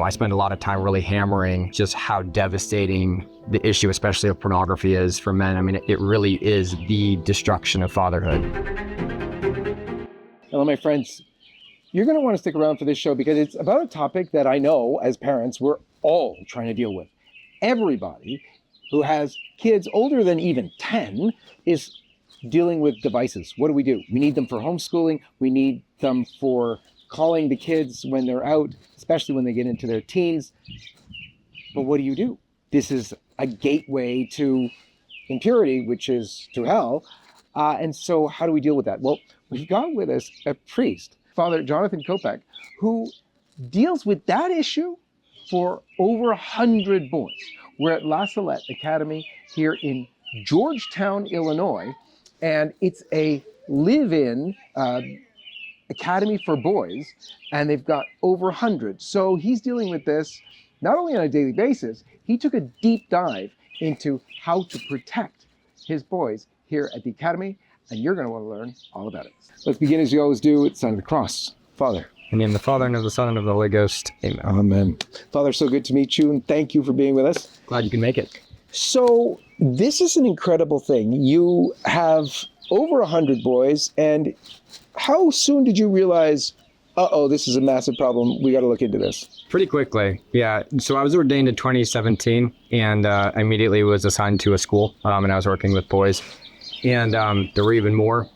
I spend a lot of time really hammering just how devastating the issue, especially of pornography, is for men. I mean, it really is the destruction of fatherhood. Hello, my friends. You're going to want to stick around for this show because it's about a topic that I know as parents we're all trying to deal with. Everybody who has kids older than even 10 is dealing with devices. What do? We need them for homeschooling. We need them for calling the kids when they're out, especially when they get into their teens. But what do? This is a gateway to impurity, which is to hell. And so how do we deal with that? Well, we've got with us a priest, Father Jonathan Kopec, who deals with that issue for over 100 boys. We're at Salette Academy here in Georgetown, Illinois, and it's a live-in academy for boys, and they've got over 100. So he's dealing with this not only on a daily basis, he took a deep dive into how to protect his boys here at the academy, and you're going to want to learn all about it. Let's begin as we always do with the sign of the cross. Father. In the name of the Father, and of the Son, and of the Holy Ghost. Amen. Amen. Father, so good to meet you, and thank you for being with us. Glad you can make it. So this is an incredible thing. You have over 100 boys, and how soon did you realize, this is a massive problem, we got to look into this? Pretty quickly, yeah. So I was ordained in 2017, and I immediately was assigned to a school, and I was working with boys. And there were even more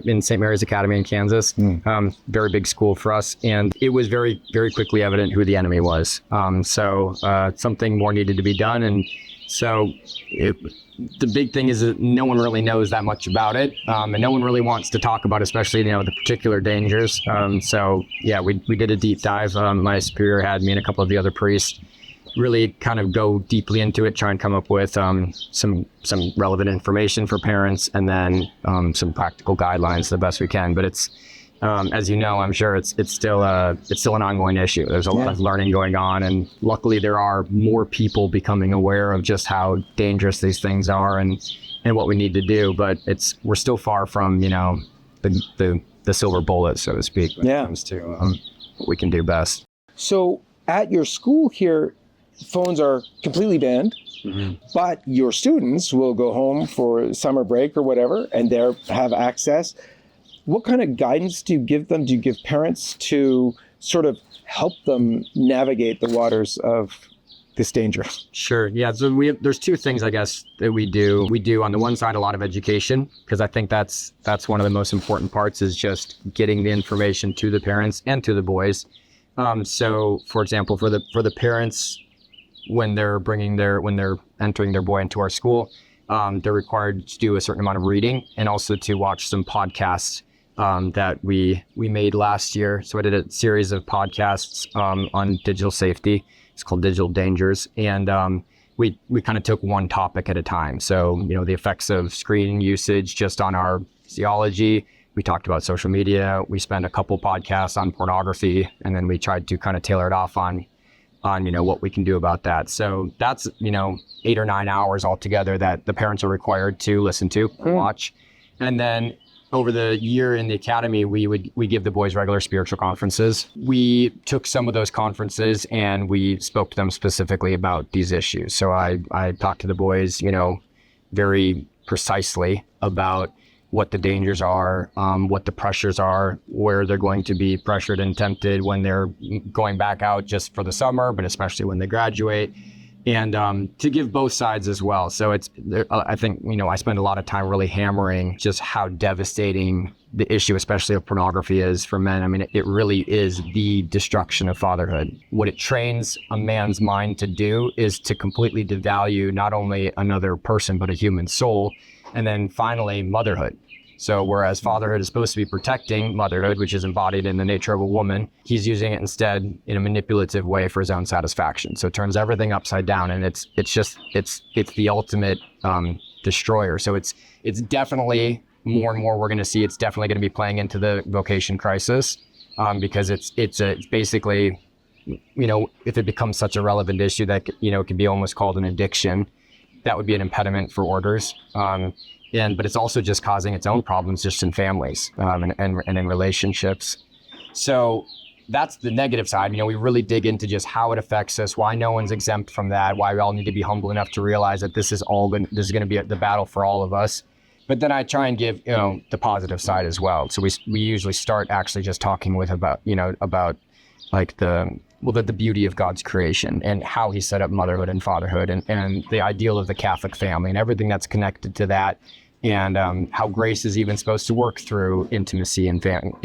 in St. Mary's Academy in Kansas, very big school for us. And it was very, very quickly evident who the enemy was. So something more needed to be done. And so the big thing is that no one really knows that much about it. And no one really wants to talk about, especially, the particular dangers. So yeah, we did a deep dive. My superior had me and a couple of the other priests really kind of go deeply into it, try and come up with some relevant information for parents, and then some practical guidelines the best we can. But it's, as you know, I'm sure it's still an ongoing issue. There's a lot of learning going on, and luckily there are more people becoming aware of just how dangerous these things are and what we need to do. But we're still far from the silver bullet, so to speak, when it comes to what we can do best. So at your school here, phones are completely banned, but your students will go home for summer break or whatever, and they have access. What kind of guidance do you give them? Do you give parents to sort of help them navigate the waters of this danger? Sure. Yeah. So there's two things, I guess, that we do. We do on the one side a lot of education, because I think that's one of the most important parts, is just getting the information to the parents and to the boys. So, for example, for the parents, when they're entering their boy into our school, they're required to do a certain amount of reading, and also to watch some podcasts that we made last year. So I did a series of podcasts on digital safety. It's called Digital Dangers, and we kind of took one topic at a time. So the effects of screen usage just on our physiology. We talked about social media. We spent a couple podcasts on pornography, and then we tried to kind of tailor it off on what we can do about that. So that's 8 or 9 hours altogether that the parents are required to listen to, watch. And then over the year in the academy, we give the boys regular spiritual conferences. We took some of those conferences and we spoke to them specifically about these issues. So I talked to the boys, very precisely about what the dangers are, what the pressures are, where they're going to be pressured and tempted when they're going back out just for the summer, but especially when they graduate, and to give both sides as well. So I think, I spend a lot of time really hammering just how devastating the issue, especially of pornography, is for men. I mean, it really is the destruction of fatherhood. What it trains a man's mind to do is to completely devalue not only another person, but a human soul. And then finally, motherhood. So whereas fatherhood is supposed to be protecting motherhood, which is embodied in the nature of a woman, he's using it instead in a manipulative way for his own satisfaction. So it turns everything upside down, and it's the ultimate destroyer. So it's definitely more and more we're going to see. It's definitely going to be playing into the vocation crisis, because it's basically, if it becomes such a relevant issue that it can be almost called an addiction, that would be an impediment for orders. But it's also just causing its own problems just in families and in relationships. So that's the negative side. We really dig into just how it affects us, why no one's exempt from that, why we all need to be humble enough to realize that this is going to be the battle for all of us. But then I try and give, the positive side as well. So we usually start actually just talking about like the beauty of God's creation and how he set up motherhood and fatherhood and the ideal of the Catholic family and everything that's connected to that. And how grace is even supposed to work through intimacy in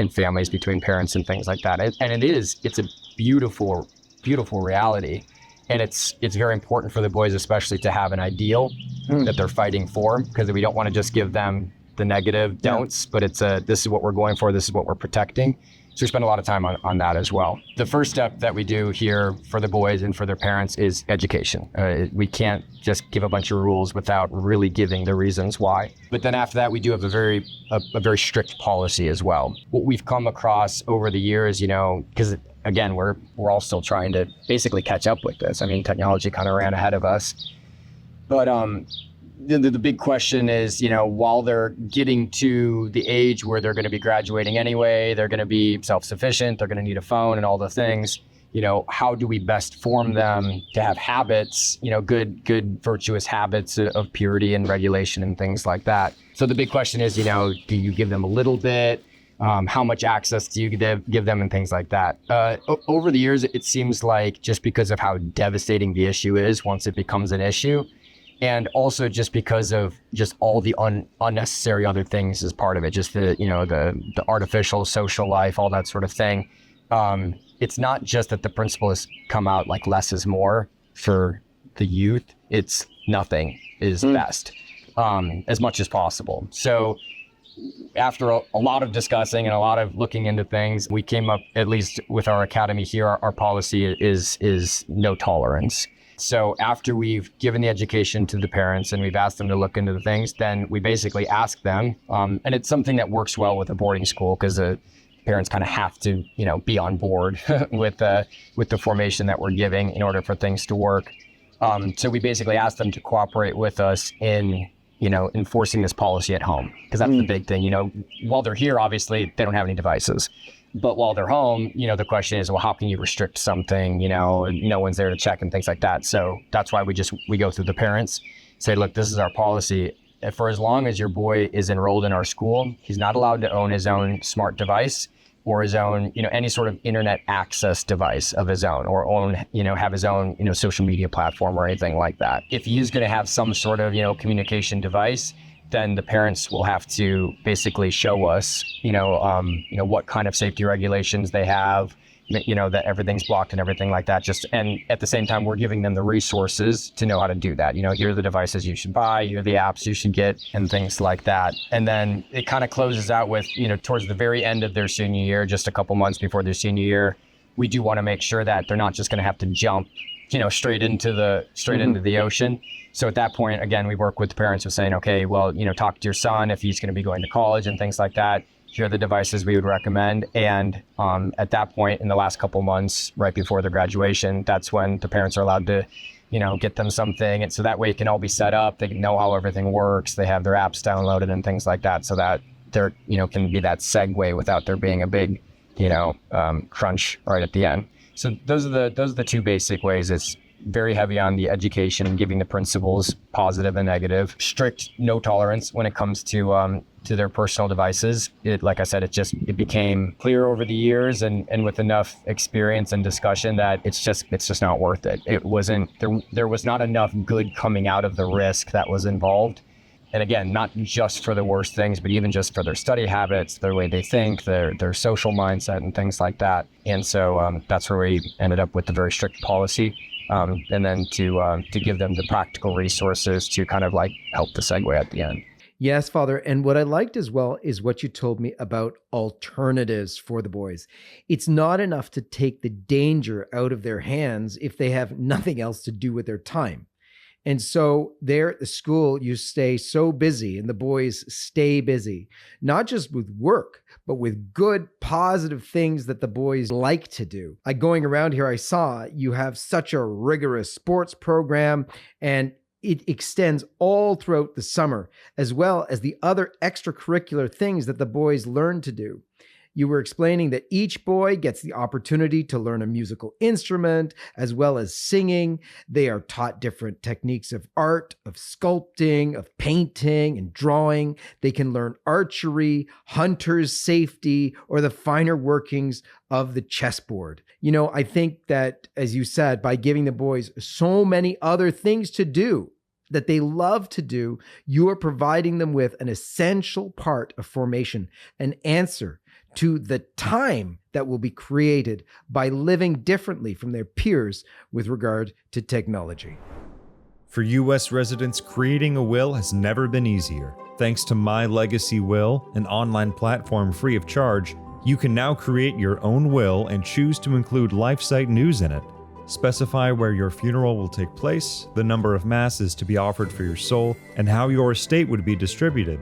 families between parents and things like that. And it's a beautiful, beautiful reality. And it's very important for the boys, especially, to have an ideal that they're fighting for, because we don't want to just give them the negative don'ts, but this is what we're going for, this is what we're protecting. So we spend a lot of time on that as well. The first step that we do here for the boys and for their parents is education. We can't just give a bunch of rules without really giving the reasons why. But then after that, we do have a very strict policy as well. What we've come across over the years, because again, we're all still trying to basically catch up with this. I mean, technology kind of ran ahead of us. But the big question is, while they're getting to the age where they're going to be graduating anyway, they're going to be self-sufficient, they're going to need a phone and all the things, how do we best form them to have habits, good virtuous habits of purity and regulation and things like that. So the big question is, do you give them a little bit? How much access do you give them and things like that? Over the years, it seems like just because of how devastating the issue is once it becomes an issue, and also just because of just all the unnecessary other things as part of it, just the artificial social life, all that sort of thing. It's not just that the principle has come out like less is more for the youth. It's nothing is best, as much as possible. So after a lot of discussing and a lot of looking into things, we came up, at least with our academy here, our policy is no tolerance. So after we've given the education to the parents and we've asked them to look into the things, then we basically ask them, and it's something that works well with a boarding school because the parents kind of have to, be on board with the formation that we're giving in order for things to work. So we basically ask them to cooperate with us in enforcing this policy at home, because that's the big thing. While they're here, obviously they don't have any devices, but while they're home, the question is, well, how can you restrict something? No one's there to check and things like that. So that's why we go through the parents, say, look, this is our policy. For as long as your boy is enrolled in our school, he's not allowed to own his own smart device or his own, any sort of internet access device of his own, or have his own, social media platform or anything like that. If he is going to have some sort of, communication device, then the parents will have to basically show us, what kind of safety regulations they have, that everything's blocked and everything like that. And at the same time, we're giving them the resources to know how to do that. Here are the devices you should buy, here are the apps you should get, and things like that. And then it kind of closes out with, towards the very end of their senior year, just a couple months before their senior year, we do want to make sure that they're not just going to have to jump, straight into the ocean. So at that point, again, we work with the parents with saying, okay, well, talk to your son if he's going to be going to college and things like that. Here are the devices we would recommend. And at that point, in the last couple months, right before their graduation, that's when the parents are allowed to, get them something. And so that way it can all be set up. They can know how everything works. They have their apps downloaded and things like that, so that there, can be that segue without there being a big, crunch right at the end. So those are the two basic ways. It's very heavy on the education and giving the principles, positive and negative. Strict no tolerance when it comes to their personal devices. Like I said, it became clear over the years and with enough experience and discussion that it's just not worth it. It wasn't there was not enough good coming out of the risk that was involved. And again, not just for the worst things, but even just for their study habits, their way they think, their social mindset and things like that. And so that's where we ended up with the very strict policy. And then to give them the practical resources to kind of like help the segue at the end. Yes, Father. And what I liked as well is what you told me about alternatives for the boys. It's not enough to take the danger out of their hands if they have nothing else to do with their time. And so there at the school, you stay so busy and the boys stay busy, not just with work, but with good, positive things that the boys like to do. Like going around here, I saw you have such a rigorous sports program, and it extends all throughout the summer, as well as the other extracurricular things that the boys learn to do. You were explaining that each boy gets the opportunity to learn a musical instrument as well as singing. They are taught different techniques of art, of sculpting, of painting and drawing. They can learn archery, hunter's safety, or the finer workings of the chessboard. You know, I think that, as you said, by giving the boys so many other things to do that they love to do, you are providing them with an essential part of formation, an answer to the time that will be created by living differently from their peers with regard to technology. For U.S. residents, creating a will has never been easier. Thanks to My Legacy Will, an online platform free of charge, you can now create your own will and choose to include LifeSite news in it. Specify where your funeral will take place, the number of masses to be offered for your soul, and how your estate would be distributed.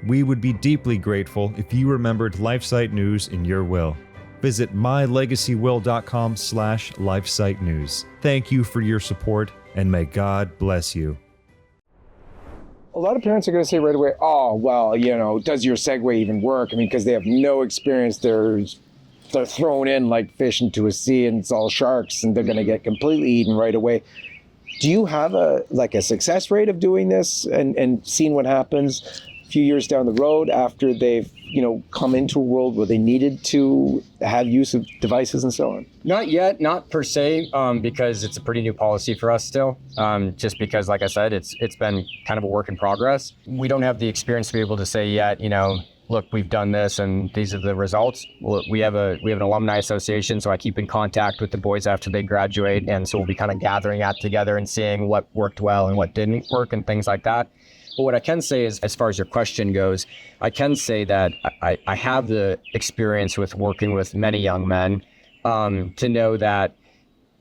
We would be deeply grateful if you remembered LifeSite news in your will. Visit mylegacywill.com/LifeSite news. Thank you for your support, and may God bless you. A lot of parents are going to say right away, oh, well, you know, does your segue even work? I mean, because they have no experience. They're thrown in like fish into a sea and it's all sharks and they're going to get completely eaten right away. Do you have a success rate of doing this and seeing what happens a few years down the road after they've, you know, come into a world where they needed to have use of devices and so on? Not yet, not per se, because it's a pretty new policy for us still. Just because, like I said, it's been kind of a work in progress. We don't have the experience to be able to say yet, you know, look, we've done this and these are the results. Well, we have an alumni association, so I keep in contact with the boys after they graduate, and so we'll be kind of gathering that together and seeing what worked well and what didn't work and things like that. But what I can say is, as far as your question goes, I can say that I have the experience with working with many young men to know that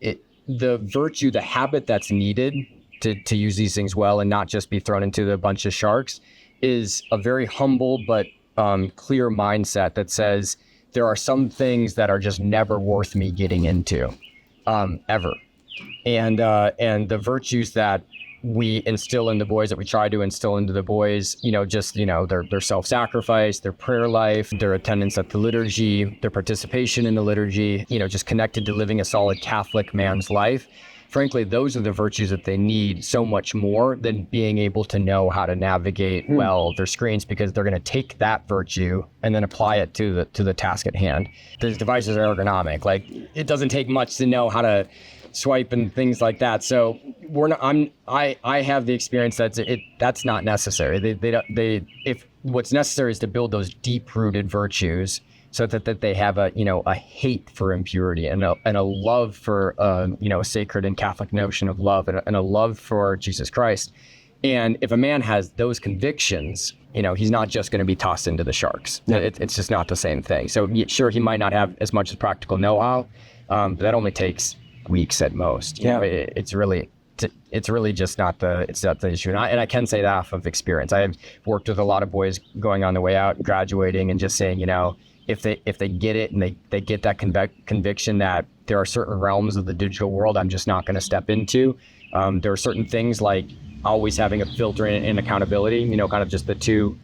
the virtue, the habit that's needed to use these things well and not just be thrown into the bunch of sharks is a very humble but clear mindset that says there are some things that are just never worth me getting into, ever. And the virtues that we instill in the boys, that we try to instill into the boys, you know, just, you know, their self-sacrifice, their prayer life, their attendance at the liturgy, their participation in the liturgy, you know, just connected to living a solid Catholic man's life. Frankly, those are the virtues that they need so much more than being able to know how to navigate well their screens, because they're going to take that virtue and then apply it to the task at hand. These devices are ergonomic. Like, it doesn't take much to know how to swipe and things like that. So I have the experience that's not necessary. If what's necessary is to build those deep-rooted virtues, so that they have a hate for impurity and a love for a sacred and Catholic notion of love and a love for Jesus Christ. And if a man has those convictions, you know, he's not just going to be tossed into the sharks. Yeah. It's just not the same thing. So sure, he might not have as much as practical know-how, but that only takes weeks at most. Yeah. It's really just not the issue. And I can say that off of experience. I have worked with a lot of boys going on the way out, graduating, and just saying, you know, if they get it and they get that conviction that there are certain realms of the digital world I'm just not going to step into. There are certain things like always having a filter and accountability, you know, kind of just the two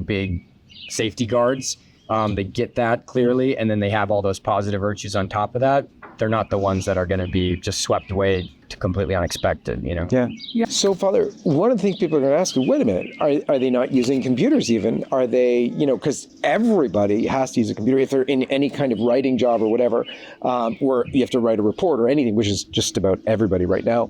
big safety guards. They get that clearly, and then they have all those positive virtues on top of that. They're not the ones that are going to be just swept away to completely unexpected, you know? Yeah. So, Father, one of the things people are going to ask is, wait a minute, are they not using computers even? Are they, you know, because everybody has to use a computer if they're in any kind of writing job or whatever, where you have to write a report or anything, which is just about everybody right now.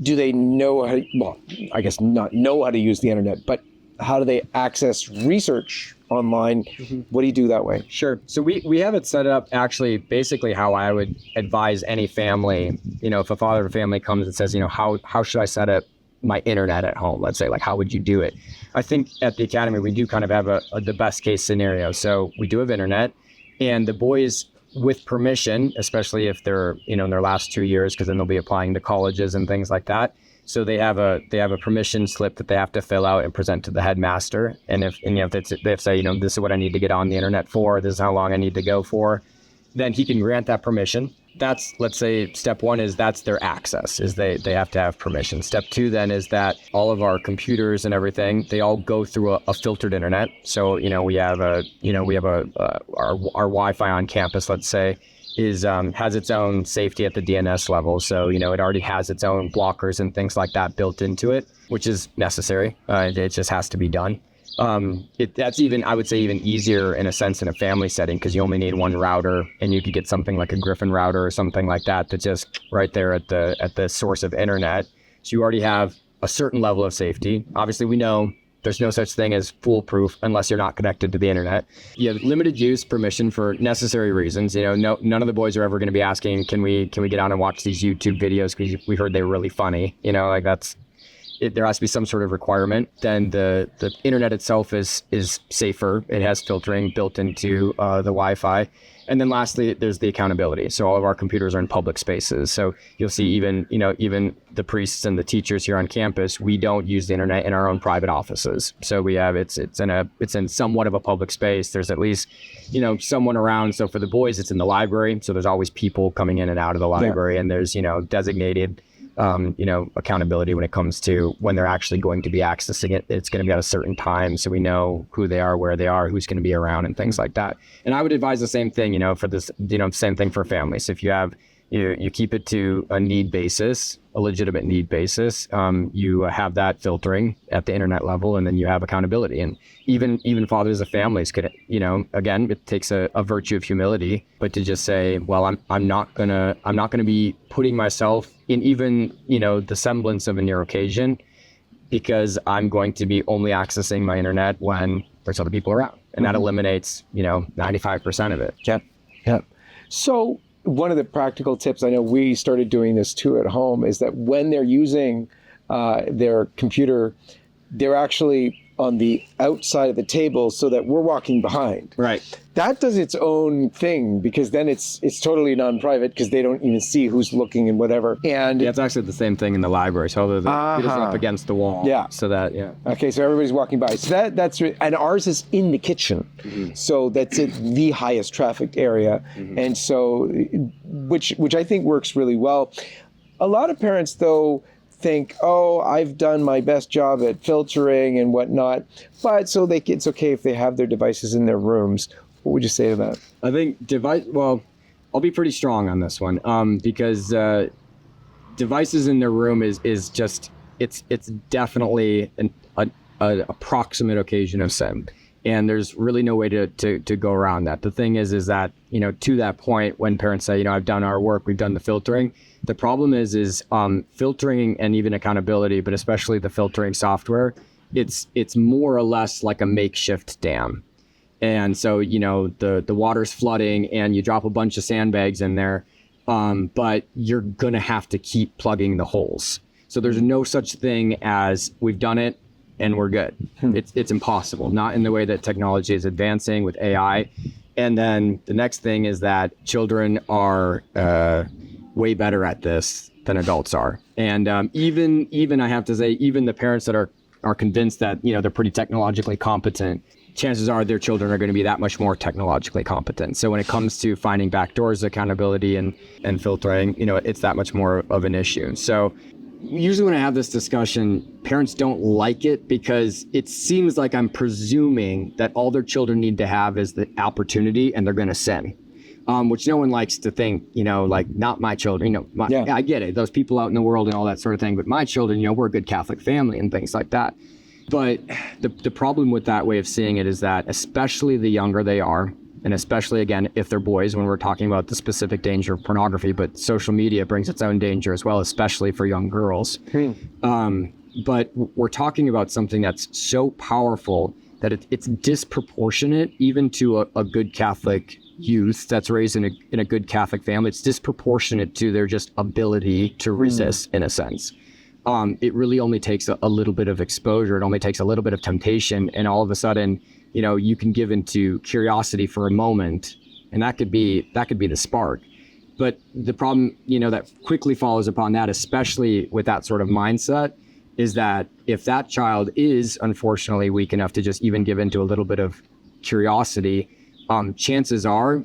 Do they know how to, well, I guess not know how to use the internet, but how do they access research online? Mm-hmm. What do you do that way? Sure. So we have it set up actually basically how I would advise any family, you know, if a father of a family comes and says, you know, how should I set up my internet at home? Let's say, like, how would you do it? I think at the Academy, we do kind of have the best case scenario. So we do have internet, and the boys, with permission, especially if they're, you know, in their last 2 years, because then they'll be applying to colleges and things like that. So they have a permission slip that they have to fill out and present to the headmaster. And if they say, you know, this is what I need to get on the internet for, this is how long I need to go for, then he can grant that permission. that's, let's say step one is that's their access, is they have to have permission. Step two then is that all of our computers and everything, they all go through a filtered internet. So, we have our Wi-Fi on campus, let's say, has its own safety at the DNS level. So, it already has its own blockers and things like that built into it, which is necessary. It just has to be done. That's even, I would say, even easier in a sense in a family setting, because you only need one router, and you could get something like a Griffin router or something like that that's just right there at the source of internet. So you already have a certain level of safety. Obviously, we know there's no such thing as foolproof unless you're not connected to the internet. You have limited use permission for necessary reasons. None of the boys are ever going to be asking, can we get on and watch these YouTube videos because we heard they were really funny. There has to be some sort of requirement. Then the internet itself is safer. It has filtering built into the Wi-Fi. And then lastly, there's the accountability. So all of our computers are in public spaces. So you'll see even the priests and the teachers here on campus, we don't use the internet in our own private offices. So we have it's in somewhat of a public space. There's at least someone around. So for the boys, it's in the library. So there's always people coming in and out of the library, and there's designated accountability when it comes to when they're actually going to be accessing it. It's going to be at a certain time, so we know who they are, where they are, who's going to be around, and things like that. And I would advise the same thing, for this, same thing for families. So if you have, you keep it to a need basis, a legitimate need basis. You have that filtering at the internet level, and then you have accountability. And even fathers of families could, again, it takes a virtue of humility, but to just say, well, I'm not gonna be putting myself in even, the semblance of a near occasion, because I'm going to be only accessing my internet when there's other people around. And that eliminates, 95% of it. Yeah. So one of the practical tips, I know we started doing this too at home, is that when they're using their computer, they're actually on the outside of the table so that we're walking behind. Right. That does its own thing, because then it's totally non-private, because they don't even see who's looking and whatever. And it's actually the same thing in the library. So the computers are up against the wall. Yeah. So that, Okay, so everybody's walking by. So that's and ours is in the kitchen. Mm-hmm. So that's the highest trafficked area. Mm-hmm. And so, which I think works really well. A lot of parents, though, think, oh, I've done my best job at filtering and whatnot, but it's okay if they have their devices in their rooms. What would you say to that? I think I'll be pretty strong on this one, because devices in their room is just, it's definitely an approximate occasion of sin. And there's really no way to go around that. The thing is that, to that point, when parents say, I've done our work, we've done the filtering, the problem is filtering and even accountability, but especially the filtering software, it's more or less like a makeshift dam. And so, the water's flooding and you drop a bunch of sandbags in there, but you're going to have to keep plugging the holes. So there's no such thing as we've done it and we're good. It's impossible, not in the way that technology is advancing with AI. And then the next thing is that children are way better at this than adults are. And even I have to say, even the parents that are convinced that, they're pretty technologically competent, chances are their children are going to be that much more technologically competent. So when it comes to finding backdoors, accountability, and filtering, it's that much more of an issue. So usually when I have this discussion, parents don't like it because it seems like I'm presuming that all their children need to have is the opportunity and they're going to sin, which no one likes to think, like not my children, yeah, I get it. Those people out in the world and all that sort of thing. But my children, we're a good Catholic family and things like that. But the problem with that way of seeing it is that especially the younger they are, and especially, again, if they're boys, when we're talking about the specific danger of pornography, but social media brings its own danger as well, especially for young girls. But we're talking about something that's so powerful that it's disproportionate even to a good Catholic youth that's raised in a good Catholic family. It's disproportionate to their just ability to resist, in a sense. It really only takes a little bit of exposure. It only takes a little bit of temptation. And all of a sudden, you can give into curiosity for a moment, and that could be the spark. But the problem, that quickly follows upon that, especially with that sort of mindset, is that if that child is unfortunately weak enough to just even give into a little bit of curiosity, chances are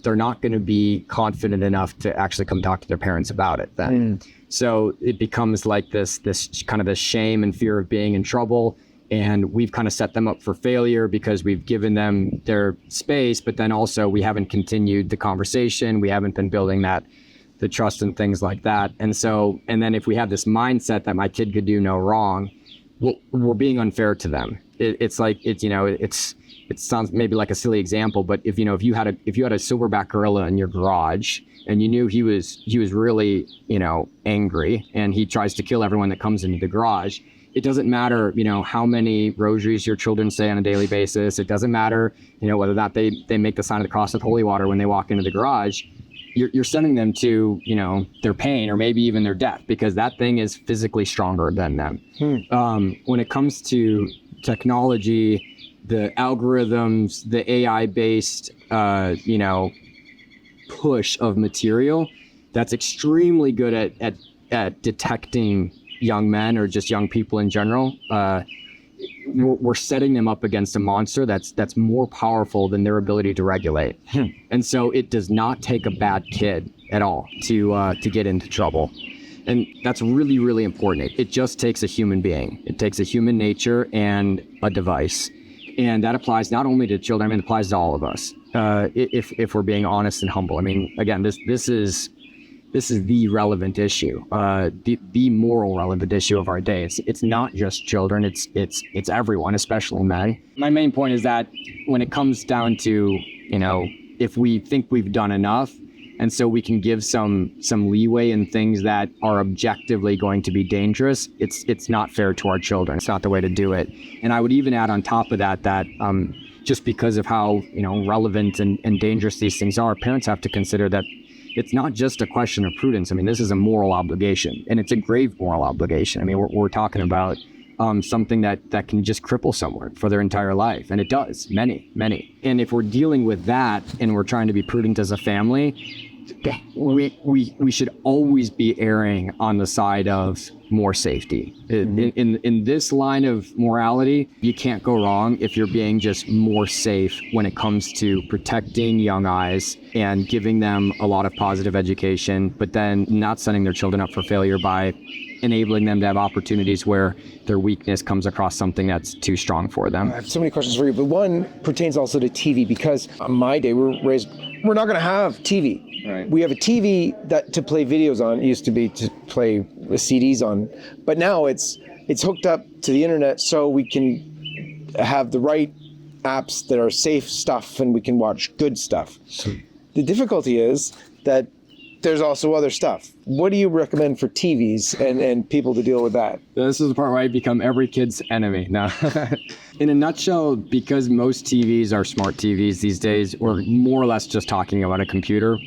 they're not going to be confident enough to actually come talk to their parents about it then. So it becomes like this kind of this shame and fear of being in trouble. And we've kind of set them up for failure because we've given them their space, but then also we haven't continued the conversation. We haven't been building the trust and things like that. And then if we have this mindset that my kid could do no wrong, we're being unfair to them. It sounds maybe like a silly example, but if you had a silverback gorilla in your garage and you knew he was really, angry and he tries to kill everyone that comes into the garage, it doesn't matter, how many rosaries your children say on a daily basis. It doesn't matter, whether or not they make the sign of the cross with holy water when they walk into the garage. You're sending them to, their pain or maybe even their death, because that thing is physically stronger than them. When it comes to technology, the algorithms, the AI-based, push of material, that's extremely good at detecting young men or just young people in general. We're setting them up against a monster that's more powerful than their ability to regulate. And so it does not take a bad kid at all to get into trouble. And that's really, really important. It just takes a human being. It takes a human nature and a device. And that applies not only to children, it applies to all of us. If we're being honest and humble. Again, this is the relevant issue, the moral relevant issue of our day. It's not just children, it's everyone, especially men. My main point is that when it comes down to, if we think we've done enough, and so we can give some leeway in things that are objectively going to be dangerous, it's not fair to our children. It's not the way to do it. And I would even add on top of that just because of how relevant and dangerous these things are, parents have to consider that it's not just a question of prudence. This is a moral obligation, and it's a grave moral obligation. We're talking about something that can just cripple someone for their entire life, and it does, many. And if we're dealing with that and we're trying to be prudent as a family, we should always be erring on the side of more safety. In this line of morality, you can't go wrong if you're being just more safe when it comes to protecting young eyes and giving them a lot of positive education, but then not setting their children up for failure by enabling them to have opportunities where their weakness comes across something that's too strong for them. I have so many questions for you, but one pertains also to TV, because on my day, we're not going to have TV. Right. We have a TV that to play videos on. It used to be to play CDs on, but now it's hooked up to the internet so we can have the right apps that are safe stuff and we can watch good stuff. The difficulty is that there's also other stuff. What do you recommend for TVs and people to deal with that? This is the part where I become every kid's enemy. Now, in a nutshell, because most TVs are smart TVs these days, we're more or less just talking about a computer.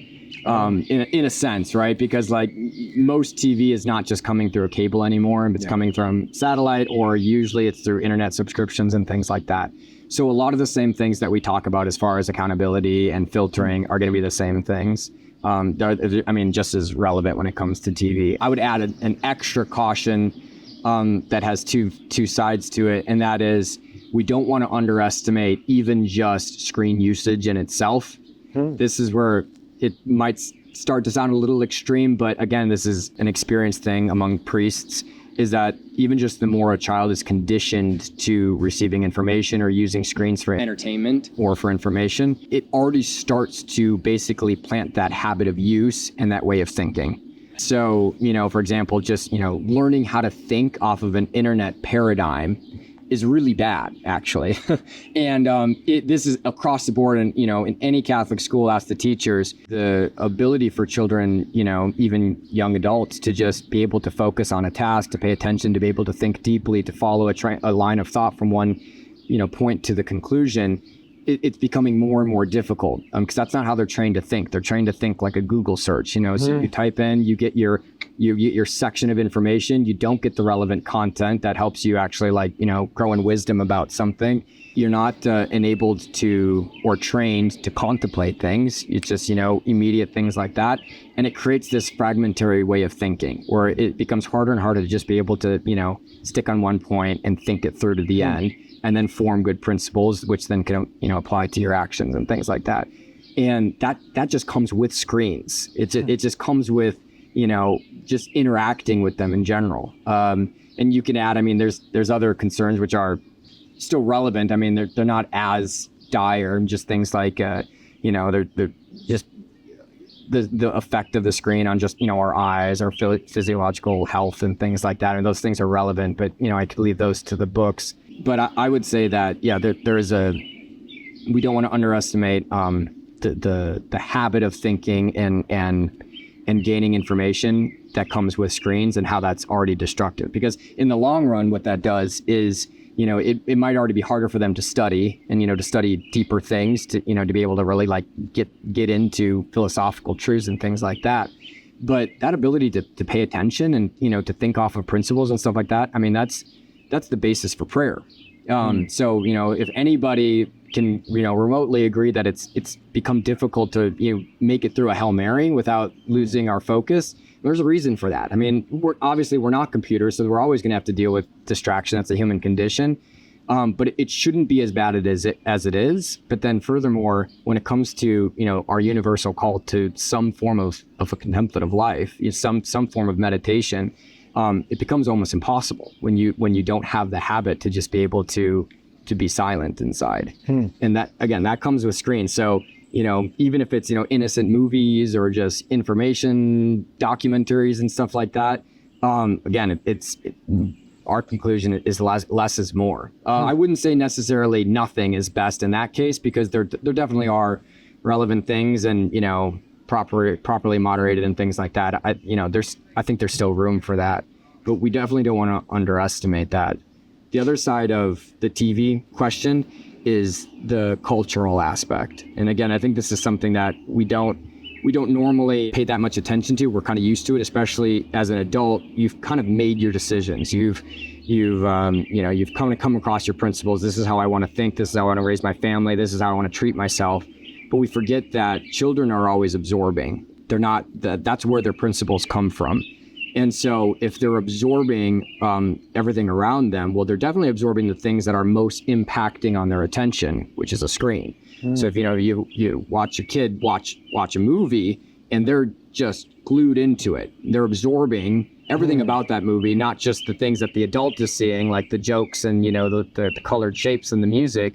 In a sense, right? Because most TV is not just coming through a cable anymore, it's coming from satellite, or usually it's through internet subscriptions and things like that. So a lot of the same things that we talk about as far as accountability and filtering are going to be the same things. Just as relevant when it comes to TV. I would add an extra caution that has two sides to it, and that is we don't want to underestimate even just screen usage in itself. This is where it might start to sound a little extreme, but again, this is an experience thing among priests, is that even just the more a child is conditioned to receiving information or using screens for entertainment or for information, it already starts to basically plant that habit of use and that way of thinking. So, for example, just, learning how to think off of an internet paradigm is really bad, actually. And this is across the board. And, in any Catholic school, ask the teachers, the ability for children, even young adults, to just be able to focus on a task, to pay attention, to be able to think deeply, to follow a line of thought from one, point to the conclusion. It's becoming more and more difficult because that's not how they're trained to think. They're trained to think like a Google search, So you type in, you get your section of information. You don't get the relevant content that helps you actually grow in wisdom about something. You're not enabled to or trained to contemplate things. It's just, immediate things like that. And it creates this fragmentary way of thinking where it becomes harder and harder to just be able to, stick on one point and think it through to the end, and then form good principles, which then can, apply to your actions and things like that. And that just comes with screens. It just comes with, just interacting with them in general. And you can add, there's other concerns which are still relevant. They're not as dire, just things like, they're just the effect of the screen on just, our eyes, our physiological health and things like that. And those things are relevant, but, I could leave those to the books. But I would say that, there is we don't want to underestimate the habit of thinking and gaining information that comes with screens and how that's already destructive. Because in the long run, what that does is, it might already be harder for them to study and, to study deeper things to be able to really like get into philosophical truths and things like that. But that ability to pay attention and, to think off of principles and stuff like that, that's the basis for prayer. So, if anybody can, remotely agree that it's become difficult to, make it through a Hail Mary without losing our focus, there's a reason for that. We're not computers, so we're always going to have to deal with distraction. That's a human condition. But it shouldn't be as bad as it is. But then furthermore, when it comes to, our universal call to some form of a contemplative life, some form of meditation, it becomes almost impossible when you don't have the habit to just be able to be silent inside. And that comes with screens. So, even if it's, innocent movies or just information documentaries and stuff like that, again, our conclusion is less is more. I wouldn't say necessarily nothing is best in that case, because there definitely are relevant things and, properly moderated and things like that. I think there's still room for that, but we definitely don't want to underestimate that. The other side of the TV question is the cultural aspect. And again, I think this is something that we don't normally pay that much attention to. We're kind of used to it, especially as an adult. You've kind of made your decisions. You've come across your principles. This is how I want to think. This is how I want to raise my family. This is how I want to treat myself. But we forget that children are always absorbing. They're not, that's where their principles come from. And so if they're absorbing everything around them, well, they're definitely absorbing the things that are most impacting on their attention, which is a screen. So if you watch your kid watch a movie and they're just glued into it, they're absorbing everything about that movie, not just the things that the adult is seeing, like the jokes and the colored shapes and the music,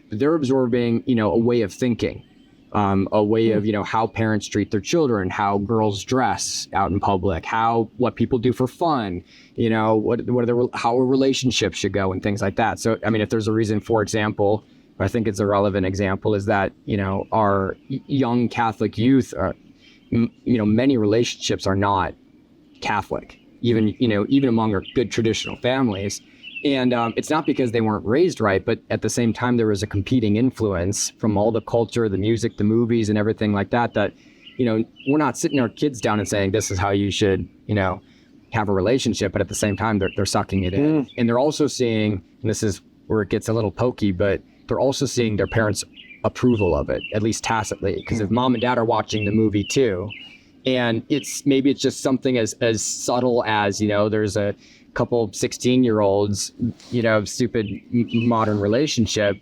but they're absorbing a way of thinking. A way of, how parents treat their children, how girls dress out in public, what people do for fun, how a relationship should go and things like that. So, if there's a reason, for example, I think it's a relevant example, is that, our young Catholic youth are, many relationships are not Catholic, even among our good traditional families. And it's not because they weren't raised right, but at the same time, there was a competing influence from all the culture, the music, the movies, and everything like that, we're not sitting our kids down and saying, this is how you should, have a relationship. But at the same time, they're sucking it in. And they're also seeing, and this is where it gets a little pokey, but they're also seeing their parents' approval of it, at least tacitly. Because if mom and dad are watching the movie too, and it's just something as subtle as, there's a couple 16-year-olds, stupid modern relationship,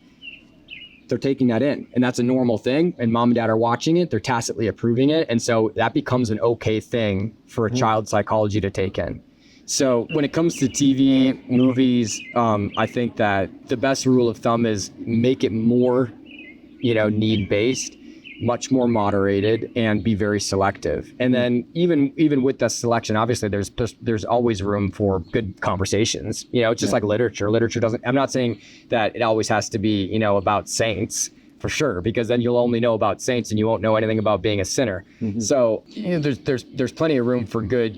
they're taking that in, and that's a normal thing, and mom and dad are watching it, they're tacitly approving it, and so that becomes an okay thing for a child's psychology to take in. So when it comes to TV, movies, I think that the best rule of thumb is make it more, need-based, much more moderated, and be very selective. And then even with that selection, obviously there's always room for good conversations. It's just like literature. Literature doesn't, I'm not saying that it always has to be, about saints, for sure, because then you'll only know about saints and you won't know anything about being a sinner. So there's plenty of room for good,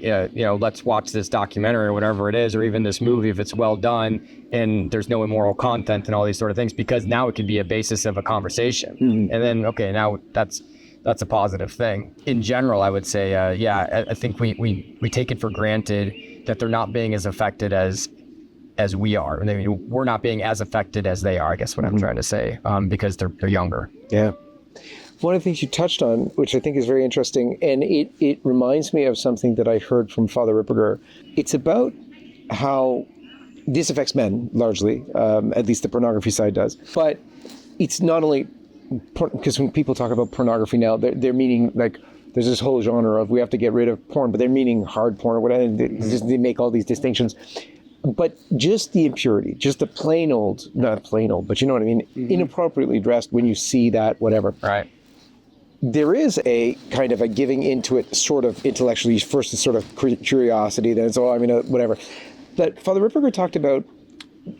let's watch this documentary or whatever it is, or even this movie if it's well done and there's no immoral content and all these sort of things, because now it can be a basis of a conversation. And then, okay, now that's a positive thing. In general, I would say, I think we take it for granted that they're not being as affected as we are. We're not being as affected as they are, I guess what I'm trying to say, because they're younger. Yeah. One of the things you touched on, which I think is very interesting, and it reminds me of something that I heard from Father Ripperger. It's about how this affects men largely, at least the pornography side does, but it's not only because when people talk about pornography now, they're meaning like there's this whole genre of we have to get rid of porn, but they're meaning hard porn or whatever. They make all these distinctions. But just the impurity, just the plain old, not plain old, but you know what I mean, inappropriately dressed when you see that, whatever. Right. There is a kind of a giving into it sort of intellectually. First it's sort of curiosity, then it's, whatever. That Father Ripperger talked about,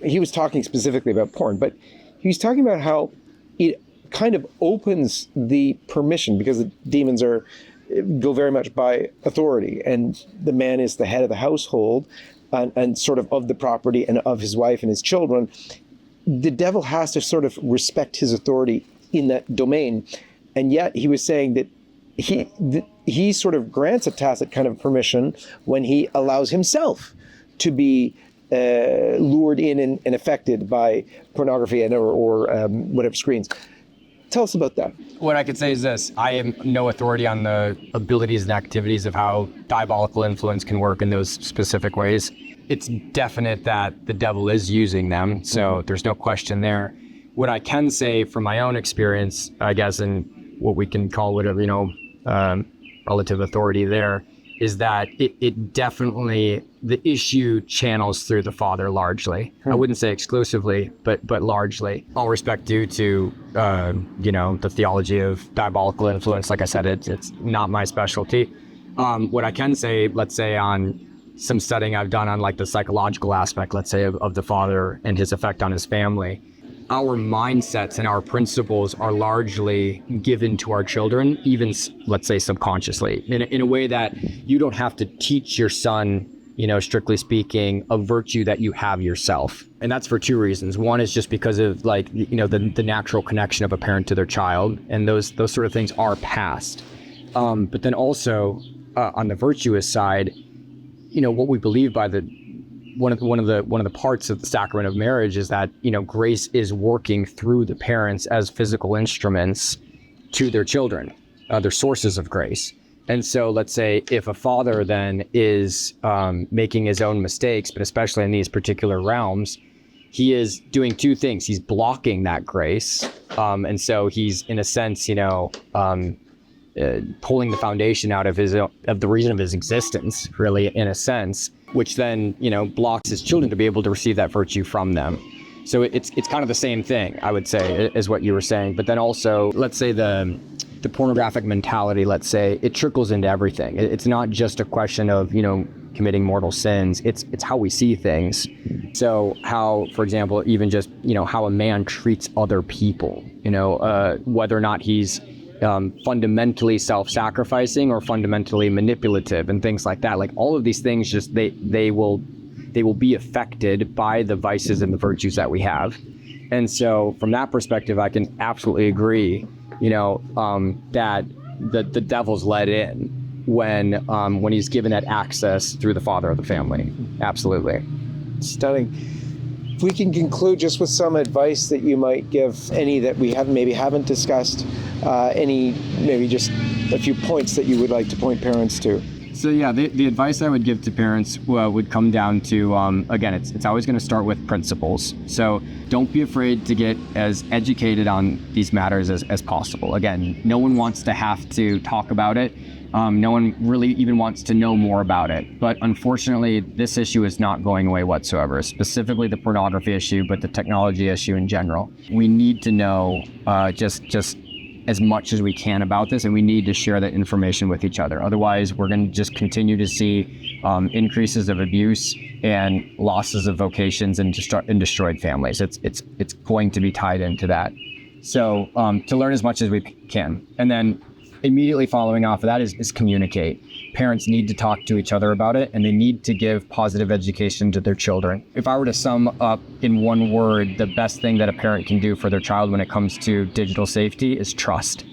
he was talking specifically about porn, but he was talking about how it kind of opens the permission, because the demons go very much by authority, and the man is the head of the household and sort of the property and of his wife and his children. The devil has to sort of respect his authority in that domain. And yet he was saying that he sort of grants a tacit kind of permission when he allows himself to be lured in and affected by pornography or whatever screens. Tell us about that. What I could say is this: I am no authority on the abilities and activities of how diabolical influence can work in those specific ways. It's definite that the devil is using them, so there's no question there. What I can say from my own experience, I guess, and what we can call whatever, relative authority there, is that it definitely, the issue channels through the father largely. I wouldn't say exclusively, but largely. All respect due to, the theology of diabolical influence. Like I said, it's not my specialty. What I can say, let's say on some studying I've done on like the psychological aspect, let's say of the father and his effect on his family, our mindsets and our principles are largely given to our children, even, let's say, subconsciously, in a way that you don't have to teach your son, strictly speaking, a virtue that you have yourself. And that's for two reasons. One is just because of the natural connection of a parent to their child, and those sort of things are passed. But then also on the virtuous side, what we believe by one of the parts of the sacrament of marriage is that grace is working through the parents as physical instruments to their children, their sources of grace. And so let's say if a father then is making his own mistakes, but especially in these particular realms, he is doing two things. He's blocking that grace, and so he's in a sense pulling the foundation out of the reason of his existence, really, in a sense, which then, blocks his children to be able to receive that virtue from them. So it's kind of the same thing, I would say, as what you were saying. But then also, let's say the pornographic mentality, let's say, it trickles into everything. It's not just a question of, committing mortal sins. It's how we see things. So how, for example, even just, how a man treats other people, whether or not he's fundamentally self-sacrificing or fundamentally manipulative and things like that. Like all of these things, just they will be affected by the vices and the virtues that we have. And so from that perspective, I can absolutely agree, that the devil's let in when he's given that access through the father of the family. Absolutely. Stunning. If we can conclude just with some advice that you might give, any that we haven't discussed, maybe just a few points that you would like to point parents to. So yeah, the advice I would give to parents would come down to, again, it's always going to start with principles. So don't be afraid to get as educated on these matters as possible. Again, no one wants to have to talk about it. No one really even wants to know more about it. But unfortunately, this issue is not going away whatsoever, specifically the pornography issue, but the technology issue in general. We need to know just as much as we can about this, and we need to share that information with each other. Otherwise, we're going to just continue to see increases of abuse and losses of vocations and destroyed families. It's going to be tied into that. So to learn as much as we can. And then immediately following off of that is communicate. Parents need to talk to each other about it, and they need to give positive education to their children. If I were to sum up in one word, the best thing that a parent can do for their child when it comes to digital safety is trust.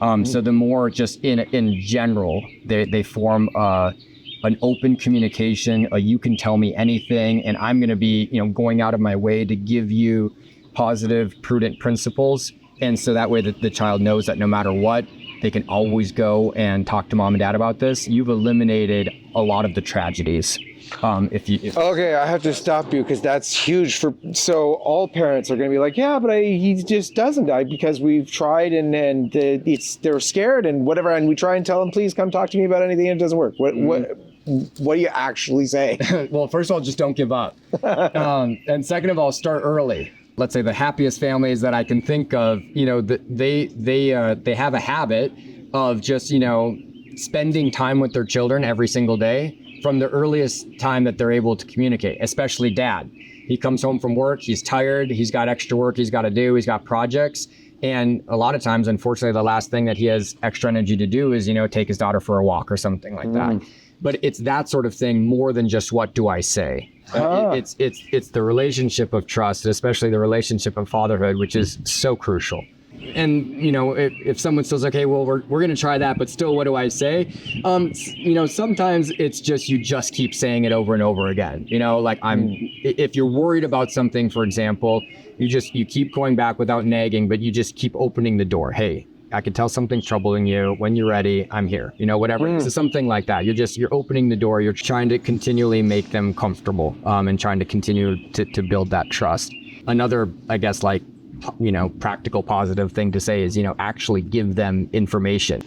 So the more just in general, they form an open communication, you can tell me anything, and I'm going to be going out of my way to give you positive, prudent principles. And so that way the child knows that no matter what, they can always go and talk to mom and dad about this, you've eliminated a lot of the tragedies. Okay, I have to stop you because that's huge. So all parents are going to be like, yeah, but he just doesn't die because we've tried and they're scared and whatever, and we try and tell them, please come talk to me about anything, and it doesn't work. What do you actually say? Well, first of all, just don't give up, and second of all, start early. Let's say the happiest families that I can think of, they have a habit of just spending time with their children every single day. From the earliest time that they're able to communicate, especially dad. He comes home from work, he's tired, he's got extra work he's got to do, he's got projects. And a lot of times, unfortunately, the last thing that he has extra energy to do is, take his daughter for a walk or something like that. But it's that sort of thing more than just what do I say. It's the relationship of trust, especially the relationship of fatherhood, which is so crucial. And, if someone says, okay, well, we're going to try that, but still, what do I say? Sometimes it's just, you just keep saying it over and over again, if you're worried about something, for example, you keep going back without nagging, but you just keep opening the door. Hey, I can tell something's troubling you. When you're ready, I'm here, whatever. So something like that. You're opening the door. You're trying to continually make them comfortable, and trying to continue to build that trust. Another, I guess, practical positive thing to say is, actually give them information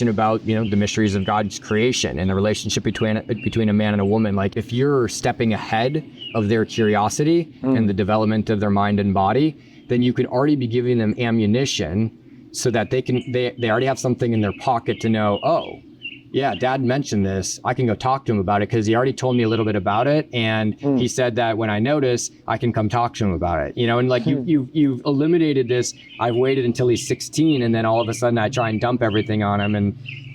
about, the mysteries of God's creation and the relationship between a man and a woman. Like, if you're stepping ahead of their curiosity and the development of their mind and body, then you could already be giving them ammunition so that they already have something in their pocket to know, oh, yeah, dad mentioned this. I can go talk to him about it because he already told me a little bit about it. And he said that when I notice, I can come talk to him about it. And you've eliminated this. I've waited until he's 16, and then all of a sudden I try and dump everything on him.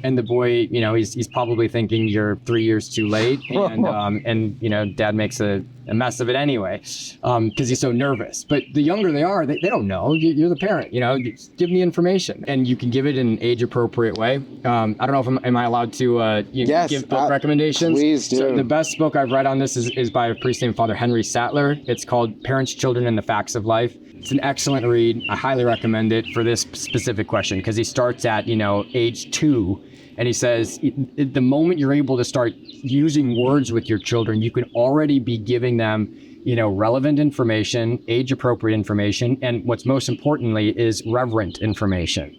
And the boy, he's probably thinking you're 3 years too late. And dad makes a mess of it anyway, because he's so nervous. But the younger they are, they don't know. You're the parent, just give me information. And you can give it in an age-appropriate way. I don't know if am I allowed to give book recommendations? Please do. So the best book I've read on this is by a priest named Father Henry Sattler. It's called Parents, Children, and the Facts of Life. It's an excellent read. I highly recommend it for this specific question, because he starts at, age 2. And he says, the moment you're able to start using words with your children, you can already be giving them, relevant information, age-appropriate information, and what's most importantly is reverent information.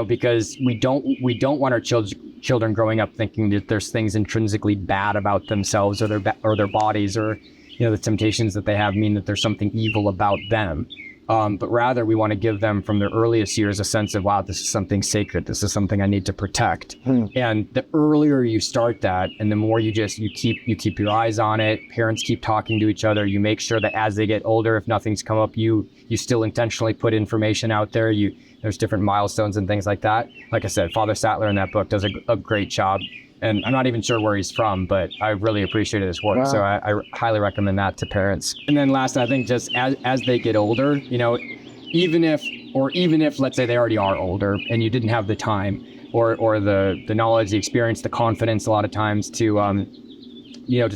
Because we don't want our children growing up thinking that there's things intrinsically bad about themselves or their bodies, or the temptations that they have mean that there's something evil about them. But rather we want to give them from their earliest years a sense of, wow, this is something sacred. This is something I need to protect. And the earlier you start that, and the more you keep your eyes on it, parents keep talking to each other. You make sure that as they get older, if nothing's come up, you still intentionally put information out there. There's different milestones and things like that. Like I said, Father Sattler in that book does a great job. And I'm not even sure where he's from, but I really appreciated his work. Wow. So I highly recommend that to parents. And then last, I think just as they get older, even if let's say they already are older and you didn't have the time or the knowledge, the experience, the confidence a lot of times to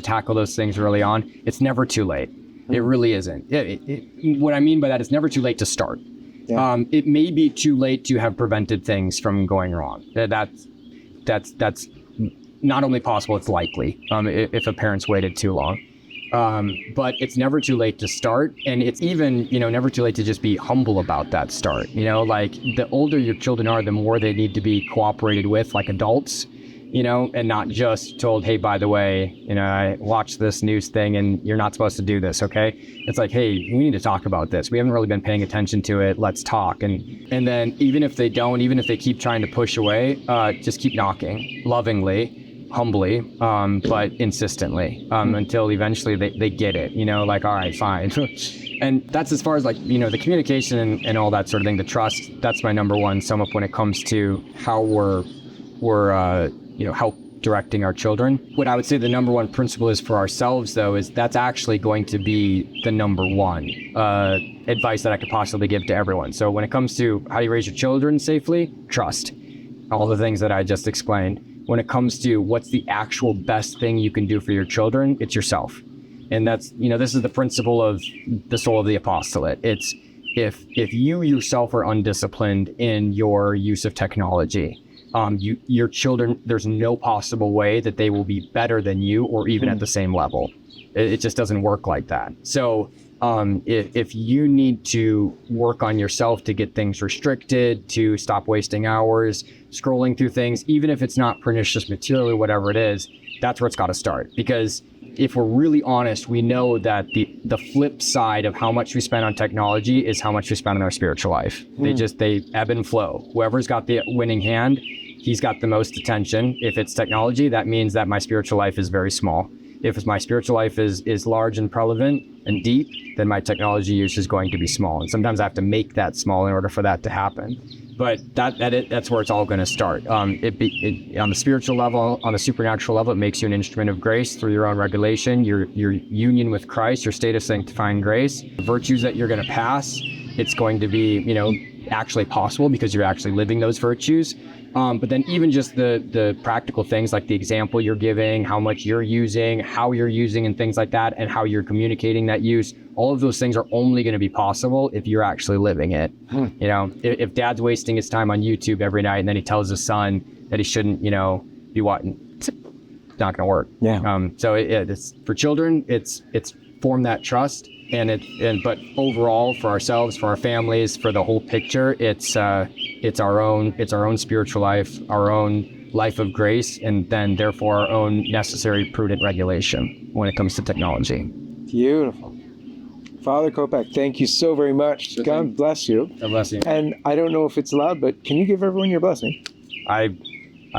tackle those things early on, it's never too late. It really isn't. What I mean by that is never too late to start. Yeah. It may be too late to have prevented things from going wrong. That's not only possible, it's likely if a parent's waited too long. But it's never too late to start. And it's even, never too late to just be humble about that start. Like the older your children are, the more they need to be cooperated with like adults, and not just told, hey, by the way, I watched this news thing and you're not supposed to do this, okay? It's like, hey, we need to talk about this. We haven't really been paying attention to it. Let's talk. And then even if they keep trying to push away, just keep knocking lovingly, humbly, but insistently, until eventually they get it, like, all right, fine. And that's as far as the communication and all that sort of thing, the trust, that's my number one sum up when it comes to how we're help directing our children. What I would say the number one principle is for ourselves, though, is that's actually going to be the number one advice that I could possibly give to everyone. So when it comes to how do you raise your children safely, trust. All the things that I just explained. When it comes to what's the actual best thing you can do for your children, it's yourself. And that's, this is the principle of the soul of the apostolate. It's if you yourself are undisciplined in your use of technology, your children, there's no possible way that they will be better than you or even at the same level. It just doesn't work like that. So if you need to work on yourself to get things restricted, to stop wasting hours scrolling through things, even if it's not pernicious material or whatever it is, that's where it's got to start. Because if we're really honest, we know that the flip side of how much we spend on technology is how much we spend on our spiritual life. They ebb and flow. Whoever's got the winning hand, he's got the most attention. If it's technology, that means that my spiritual life is very small. If my spiritual life is large and prevalent and deep, then my technology use is going to be small. And sometimes I have to make that small in order for that to happen. But that's where it's all going to start. On the spiritual level, on the supernatural level, it makes you an instrument of grace through your own regulation, your union with Christ, your state of sanctifying grace. The virtues that you're going to pass, it's going to be, actually possible because you're actually living those virtues. But then even just the practical things like the example you're giving, how much you're using, how you're using and things like that, and how you're communicating that use, all of those things are only going to be possible if you're actually living it. If dad's wasting his time on YouTube every night and then he tells his son that he shouldn't, be watching, it's not going to work. Yeah. So it's for children, it's form that trust. But overall, for ourselves, for our families, for the whole picture, it's our own spiritual life, our own life of grace, and then therefore our own necessary prudent regulation when it comes to technology. Beautiful. Father Kopec, thank you so very much. Sure God thing. bless you. God bless you. And I don't know if it's allowed, but can you give everyone your blessing? I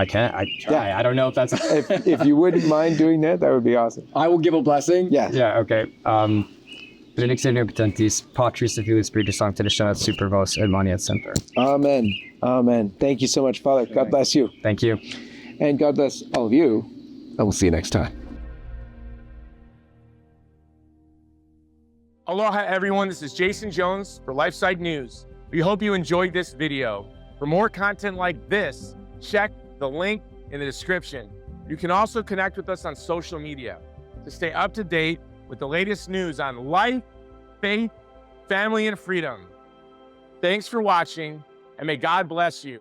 can't. I try. Yeah. I don't know if that's. if you wouldn't mind doing that, that would be awesome. I will give a blessing. Yes. Yeah. Okay. Benedictio omnipotentis, Patris et Filii Spiritus Sancti, descendat super vos et manet semper. Amen. Amen. Thank you so much, Father. God bless you. Thank you. And God bless all of you. And we'll see you next time. Aloha everyone, this is Jason Jones for LifeSide News. We hope you enjoyed this video. For more content like this, check the link in the description. You can also connect with us on social media to stay up to date with the latest news on life, faith, family, and freedom. Thanks for watching, and may God bless you.